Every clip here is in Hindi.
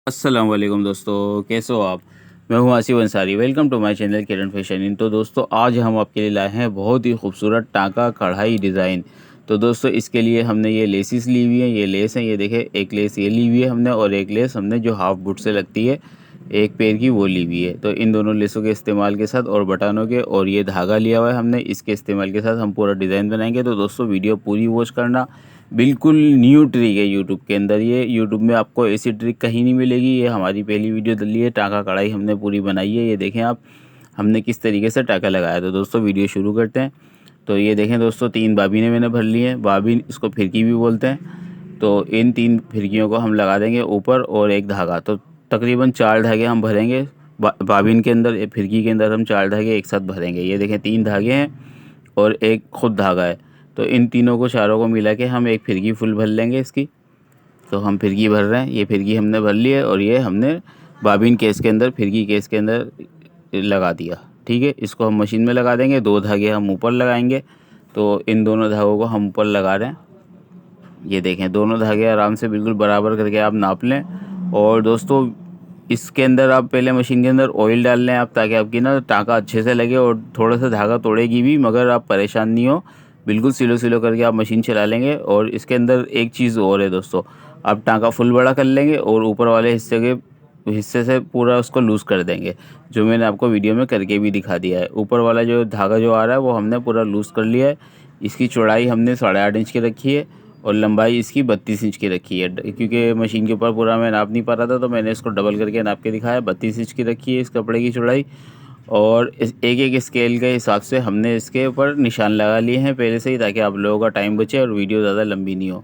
अस्सलाम वालेकुम दोस्तों, कैसे हो आप? मैं हूं Asif Ansari. Welcome to my channel Kiran fashion in. तो दोस्तों आज हम आपके लिए लाए हैं बहुत ही खूबसूरत टाँका कढ़ाई डिज़ाइन। तो दोस्तों इसके लिए हमने ये लेसिस ली हुई है, ये लेस है, ये देखिए एक लेस ये ली हुई है हमने और एक लेस हमने जो हाफ बुट से लगती है एक पैर की वो ली हुई है। तो इन दोनों लेसों के इस्तेमाल के साथ और बटनों के और ये धागा लिया हुआ है हमने, इसके इस्तेमाल के साथ हम पूरा डिज़ाइन बनाएंगे। तो दोस्तों वीडियो पूरी वॉच करना। बिल्कुल न्यू ट्रिक है यूट्यूब के अंदर। ये यूट्यूब में आपको ऐसी ट्रिक कहीं नहीं मिलेगी। ये हमारी पहली वीडियो डली है, टाँका कढ़ाई हमने पूरी बनाई है। ये देखें आप हमने किस तरीके से टाँका लगाया। तो दोस्तों वीडियो शुरू करते हैं। तो ये देखें दोस्तों 3 बाबीनें मैंने भर ली हैं। बाबीन इसको फिरकी भी बोलते हैं। तो इन 3 फिरकियों को हम लगा देंगे ऊपर और एक धागा। तो तकरीबन 4 धागे हम भरेंगे बाबीन के अंदर, फिरकी के अंदर हम 4 धागे एक साथ भरेंगे। ये देखें 3 धागे हैं और एक खुद धागा है। तो इन तीनों को चारों को मिला के हम एक फिरकी फुल भर लेंगे इसकी। तो हम फिरकी भर रहे हैं, ये फिरकी हमने भर ली है और ये हमने बाबिन केस के अंदर, फिरकी केस के अंदर लगा दिया। ठीक है, इसको हम मशीन में लगा देंगे। 2 धागे हम ऊपर लगाएंगे। तो इन दोनों धागों को हम ऊपर लगा रहे हैं। ये देखें दोनों धागे आराम से बिल्कुल बराबर करके आप नाप लें। और दोस्तों इसके अंदर आप पहले मशीन के अंदर ऑयल डाल लें आप, ताकि आपकी ना टाँका अच्छे से लगे और थोड़ा सा धागा तोड़ेगी भी मगर आप परेशान नहीं हो। बिल्कुल सिलो सिलो करके आप मशीन चला लेंगे। और इसके अंदर एक चीज़ और है दोस्तों, आप टाँका फुल बड़ा कर लेंगे और ऊपर वाले हिस्से से पूरा उसको लूज़ कर देंगे, जो मैंने आपको वीडियो में करके भी दिखा दिया है। ऊपर वाला जो धागा जो आ रहा है वो हमने पूरा लूज़ कर लिया है। इसकी चौड़ाई हमने 8.5 इंच की रखी है और लंबाई इसकी 32 इंच की रखी है। क्योंकि मशीन के ऊपर पूरा मैं नाप नहीं पा रहा था तो मैंने इसको डबल करके नाप के दिखाया। 32 इंच की रखी है इस कपड़े की चौड़ाई। और इस एक एक स्केल के हिसाब से हमने इसके ऊपर निशान लगा लिए हैं पहले से ही, ताकि आप लोगों का टाइम बचे और वीडियो ज़्यादा लंबी नहीं हो।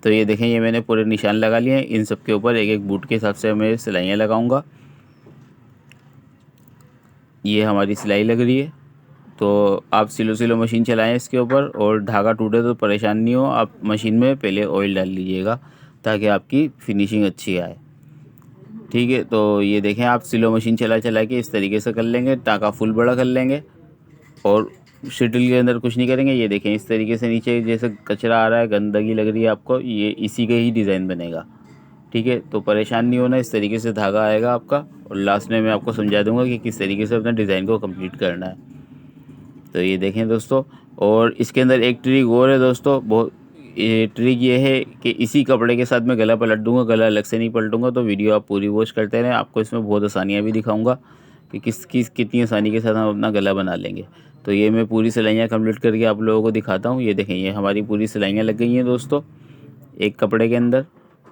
तो ये देखें, ये मैंने पूरे निशान लगा लिए हैं। इन सब के ऊपर एक एक बूट के हिसाब से मैं सिलाइयाँ लगाऊंगा। ये हमारी सिलाई लग रही है। तो आप सिलो सिलो मशीन चलाएं इसके ऊपर, और धागा टूटे तो परेशान नहीं हो। आप मशीन में पहले ऑयल डाल लीजिएगा ताकि आपकी फिनिशिंग अच्छी आए। ठीक है, तो ये देखें आप सिलो मशीन चला चला के इस तरीके से कर लेंगे, टाँका फुल बड़ा कर लेंगे और शटल के अंदर कुछ नहीं करेंगे। ये देखें इस तरीके से नीचे जैसे कचरा आ रहा है, गंदगी लग रही है आपको, ये इसी का ही डिज़ाइन बनेगा। ठीक है, तो परेशान नहीं होना, इस तरीके से धागा आएगा आपका। और लास्ट में मैं आपको समझा दूंगा कि किस तरीके से अपने डिज़ाइन को कंप्लीट करना है। तो ये देखें दोस्तों, और इसके अंदर एक ट्रिक और है दोस्तों। बहुत ये ट्रिक ये है कि इसी कपड़े के साथ मैं गला पलट दूंगा, गला अलग से नहीं पलटूंगा। तो वीडियो आप पूरी वॉच करते रहें, आपको इसमें बहुत आसानियाँ भी दिखाऊंगा कि कितनी आसानी के साथ हम अपना गला बना लेंगे। तो ये मैं पूरी सिलाइयाँ कंप्लीट करके आप लोगों को दिखाता हूँ। ये देखें, ये हमारी पूरी सिलाइयाँ लग गई हैं दोस्तों एक कपड़े के अंदर।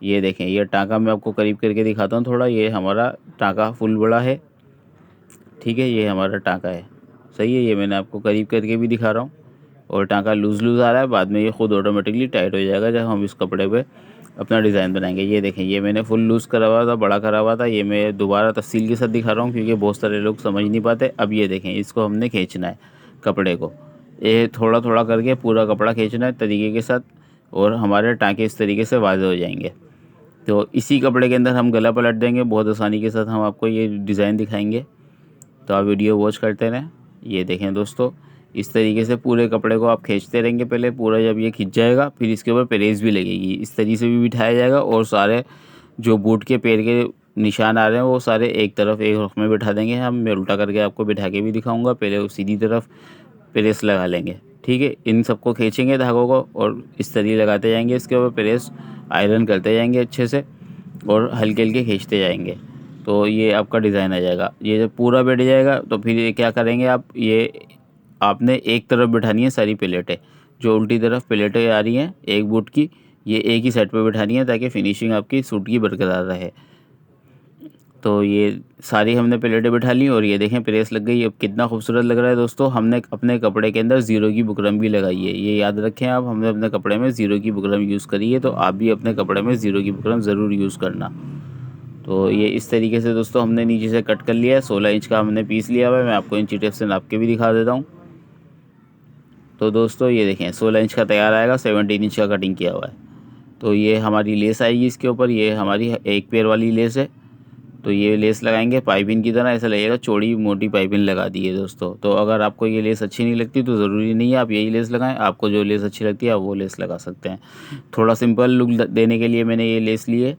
ये देखें, ये टाँका मैं आपको करीब करके दिखाता हूँ थोड़ा। ये हमारा टाँका फुल बड़ा है। ठीक है, ये हमारा टाँका है, सही है। ये मैंने आपको करीब करके भी दिखा रहा हूँ। और टाँका लूज़ लूज़ आ रहा है, बाद में ये खुद ऑटोमेटिकली टाइट हो जाएगा जब हम इस कपड़े पे अपना डिज़ाइन बनाएंगे। ये देखें, ये मैंने फुल लूज़ करा हुआ था, बड़ा करा हुआ था। ये मैं दोबारा तफसील के साथ दिखा रहा हूँ क्योंकि बहुत सारे लोग समझ नहीं पाते। अब ये देखें, इसको हमने खींचना है कपड़े को, ये थोड़ा थोड़ा करके पूरा कपड़ा खींचना है तरीके के साथ, और हमारे टाँके इस तरीके से वाज़ेह हो जाएंगे। तो इसी कपड़े के अंदर हम गला पलट देंगे, बहुत आसानी के साथ हम आपको ये डिज़ाइन दिखाएंगे। तो आप वीडियो वॉच करते रहें। ये देखें दोस्तों, इस तरीके से पूरे कपड़े को आप खींचते रहेंगे पहले पूरा। जब ये खिंच जाएगा फिर इसके ऊपर प्रेस भी लगेगी, इस तरीके से भी बिठाया जाएगा। और सारे जो बूट के पैर के निशान आ रहे हैं वो सारे एक तरफ एक रख में बिठा देंगे हम। मैं उल्टा करके आपको बिठा के भी दिखाऊंगा। पहले वो सीधी तरफ प्रेस लगा लेंगे। ठीक है, इन सबको खींचेंगे धागों को और इस तरीके लगाते जाएंगे इसके ऊपर प्रेस, आयरन करते जाएंगे अच्छे से और हल्के हल्के खींचते जाएंगे। तो ये आपका डिज़ाइन आ जाएगा। ये जब पूरा बैठ जाएगा तो फिर ये क्या करेंगे आप, ये आपने एक तरफ बिठानी है सारी प्लेटें, जो उल्टी तरफ प्लेटें आ रही हैं एक बूट की, ये एक ही सेट पे बिठानी है ताकि फिनिशिंग आपकी सूट की बरकरार रहे। तो ये सारी हमने प्लेटें बिठा ली और ये देखें प्रेस लग गई। अब कितना खूबसूरत लग रहा है दोस्तों। हमने अपने कपड़े के अंदर ज़ीरो की बुकरम भी लगाई है, ये याद रखें आप। हमने अपने कपड़े में ज़ीरो की बुकरम यूज़ करी है, तो आप भी अपने कपड़े में ज़ीरो की बुकरम ज़रूर यूज़ करना। तो ये इस तरीके से दोस्तों हमने नीचे से कट कर लिया है। 16 इंच का हमने पीस लिया हुआ है। मैं आपको इंची टेप से नाप के भी दिखा देता हूँ। तो दोस्तों ये देखें 16 इंच का तैयार आएगा, 17 इंच का कटिंग किया हुआ है। तो ये हमारी लेस आएगी इसके ऊपर, ये हमारी एक पैर वाली लेस है। तो ये लेस लगाएंगे पाइपिंग की तरह, ऐसा लगेगा चौड़ी मोटी पाइपिंग लगा दी है दोस्तों। तो अगर आपको ये लेस अच्छी नहीं लगती तो ज़रूरी नहीं है आप यही लेस लगाएं, आपको जो लेस अच्छी लगती है आप वो लेस लगा सकते हैं। थोड़ा सिंपल लुक देने के लिए मैंने ये लेस ली है।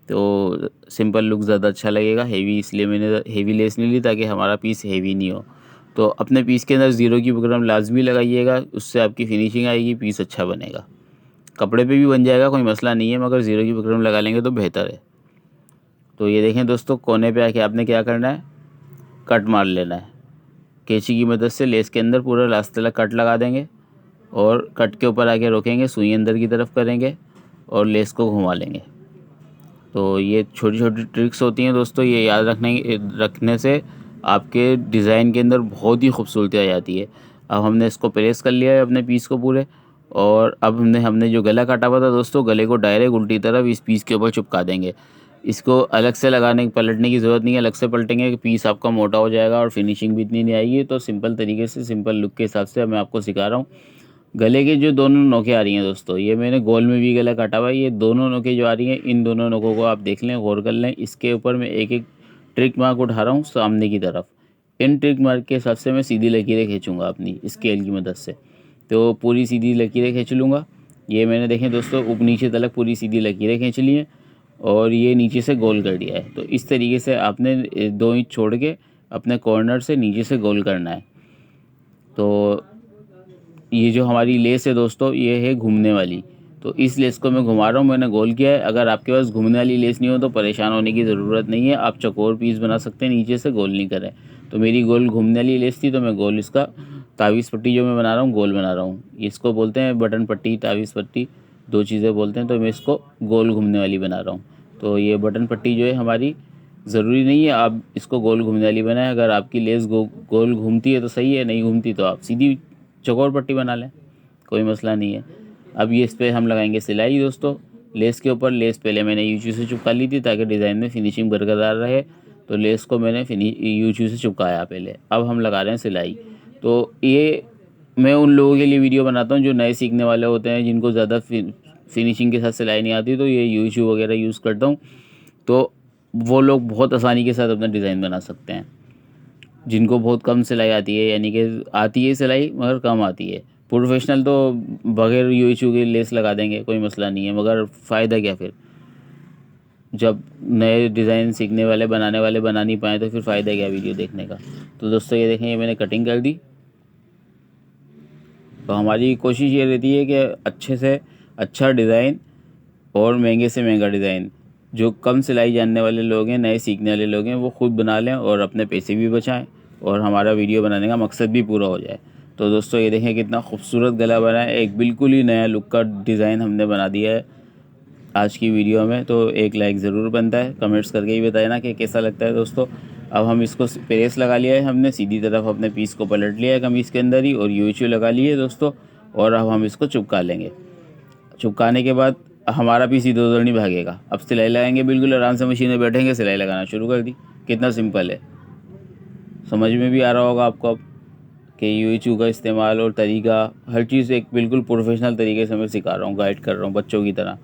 तो सिंपल लुक ज़्यादा अच्छा लगेगा। हेवी इसलिए मैंने हेवी लेस नहीं ली ताकि हमारा पीस हेवी नहीं हो। तो अपने पीस के अंदर ज़ीरो की बुकरम लाजमी लगाइएगा, उससे आपकी फिनिशिंग आएगी, पीस अच्छा बनेगा। कपड़े पे भी बन जाएगा, कोई मसला नहीं है, मगर ज़ीरो की बुकरम लगा लेंगे तो बेहतर है। तो ये देखें दोस्तों, कोने पे आके आपने क्या करना है, कट मार लेना है। कैंची की मदद से लेस के अंदर पूरा लास्ट तक कट लगा देंगे और कट के ऊपर आके रोकेंगे, सुई अंदर की तरफ करेंगे और लेस को घुमा लेंगे। तो ये छोटी छोटी ट्रिक्स होती हैं दोस्तों, ये याद रखने से आपके डिज़ाइन के अंदर बहुत ही खूबसूरती आ जाती है। अब हमने इसको प्रेस कर लिया है अपने पीस को पूरे, और अब हमने जो गला काटा हुआ था दोस्तों, गले को डायरेक्ट उल्टी तरफ इस पीस के ऊपर चिपका देंगे। इसको अलग से पलटने की ज़रूरत नहीं है। अलग से पलटेंगे कि पीस आपका मोटा हो जाएगा और फिनिशिंग भी इतनी नहीं आएगी। तो सिंपल तरीके से, सिंपल लुक के हिसाब से मैं आपको सिखा रहा हूँ। गले के जो दोनों नोकें आ रही हैं दोस्तों, ये मैंने गोल में भी गला काटा हुआ है। ये दोनों नोकें जो आ रही हैं, इन दोनों नोकों को आप देख लें, गौर कर लें। इसके ऊपर मैं एक एक ट्रिक मार्क उठा रहा हूँ सामने की तरफ। इन ट्रिक मार्क के हिसाब से मैं सीधी लकीरें खींचूँगा अपनी स्केल की मदद से। तो पूरी सीधी लकीरें खींच लूँगा। ये मैंने देखें दोस्तों, ऊपर नीचे तलक पूरी सीधी लकीरें खींच ली हैं और ये नीचे से गोल कर दिया है। तो इस तरीके से आपने 2 इंच छोड़ के अपने कॉर्नर से नीचे से गोल करना है। तो ये जो हमारी लेस है दोस्तों, ये है घूमने वाली। तो इस लेस को मैं घुमा रहा हूँ, मैंने गोल किया है। अगर आपके पास घूमने वाली लेस नहीं हो तो परेशान होने की ज़रूरत नहीं है, आप चौकोर पीस बना सकते हैं, नीचे से गोल नहीं करें। तो मेरी गोल घूमने वाली लेस थी, तो मैं गोल इसका तावीज़ पट्टी जो मैं बना रहा हूँ, गोल बना रहा हूँ। इसको बोलते हैं बटन पट्टी, तावीज़ पट्टी, 2 चीज़ें बोलते हैं। तो मैं इसको गोल घूमने वाली बना रहा हूँ। तो ये बटन पट्टी जो है हमारी, ज़रूरी नहीं है आप इसको गोल घूमने वाली बनाएं। अगर आपकी लेस गोल घूमती है तो सही है, नहीं घूमती तो आप सीधी चौकोर पट्टी बना लें, कोई मसला नहीं है। अब ये इस पर हम लगाएंगे सिलाई दोस्तों। लेस के ऊपर लेस पहले मैंने यूचू से चिपका ली थी ताकि डिज़ाइन में फिनिशिंग बरकरार रहे। तो लेस को मैंने यूचू से चिपकाया पहले। अब हम लगा रहे हैं सिलाई। तो ये मैं उन लोगों के लिए वीडियो बनाता हूँ जो नए सीखने वाले होते हैं, जिनको ज़्यादा फिनिशिंग के साथ सिलाई नहीं आती, तो ये यूचू वगैरह यूज़ करता हूँ। तो वो लोग बहुत आसानी के साथ अपना डिज़ाइन बना सकते हैं। जिनको बहुत कम सिलाई आती है, यानी कि आती है सिलाई मगर कम आती है, प्रोफेशनल तो बगैर यूएचयू के लेस लगा देंगे, कोई मसला नहीं है। मगर फ़ायदा क्या फिर, जब नए डिज़ाइन सीखने वाले, बनाने वाले बना नहीं पाए तो फिर फ़ायदा क्या वीडियो देखने का। तो दोस्तों ये देखें, ये मैंने कटिंग कर दी। तो हमारी कोशिश ये रहती है कि अच्छे से अच्छा डिज़ाइन और महंगे से महंगा डिज़ाइन, जो कम सिलाई जानने वाले लोग हैं, नए सीखने वाले लोग हैं, वो खुद बना लें और अपने पैसे भी बचाएं और हमारा वीडियो बनाने का मकसद भी पूरा हो जाए। तो दोस्तों ये देखें कितना खूबसूरत गला बना है, एक बिल्कुल ही नया लुक का डिज़ाइन हमने बना दिया है आज की वीडियो में। तो एक लाइक ज़रूर बनता है, कमेंट्स करके ही बताए ना कि कैसा लगता है दोस्तों। अब हम इसको प्रेस लगा लिया है हमने, सीधी तरफ अपने पीस को पलट लिया है कमीज़ के अंदर ही, और यूएचयू लगा लिए दोस्तों। और अब हम इसको चिपका लेंगे। चिपकाने के बाद हमारा पीस इधर उधर नहीं भागेगा। अब सिलाई लगाएंगे, बिल्कुल आराम से मशीन में बैठेंगे, सिलाई लगाना शुरू कर दी। कितना सिंपल है, समझ में भी आ रहा होगा आपको अब कि यूएचयू का इस्तेमाल और तरीका, हर चीज़ एक बिल्कुल प्रोफेशनल तरीके से मैं सिखा रहा हूँ, गाइड कर रहा हूँ बच्चों की तरह।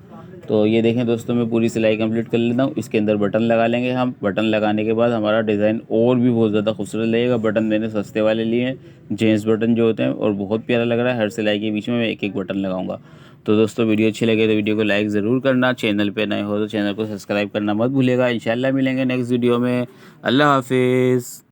तो ये देखें दोस्तों, मैं पूरी सिलाई कंप्लीट कर लेता हूँ। इसके अंदर बटन लगा लेंगे हम। बटन लगाने के बाद हमारा डिज़ाइन और भी बहुत ज़्यादा खूबसूरत लगेगा। बटन मैंने सस्ते वाले लिए हैं, जेंट्स बटन जो होते हैं, और बहुत प्यारा लग रहा है। हर सिलाई के बीच में मैं एक एक बटन लगाऊंगा। तो दोस्तों वीडियो अच्छी लगे तो वीडियो को लाइक ज़रूर करना, चैनल पे नए हो तो चैनल को सब्सक्राइब करना मत भूलिएगा। इंशाल्लाह मिलेंगे नेक्स्ट वीडियो में। अल्लाह हाफिज़।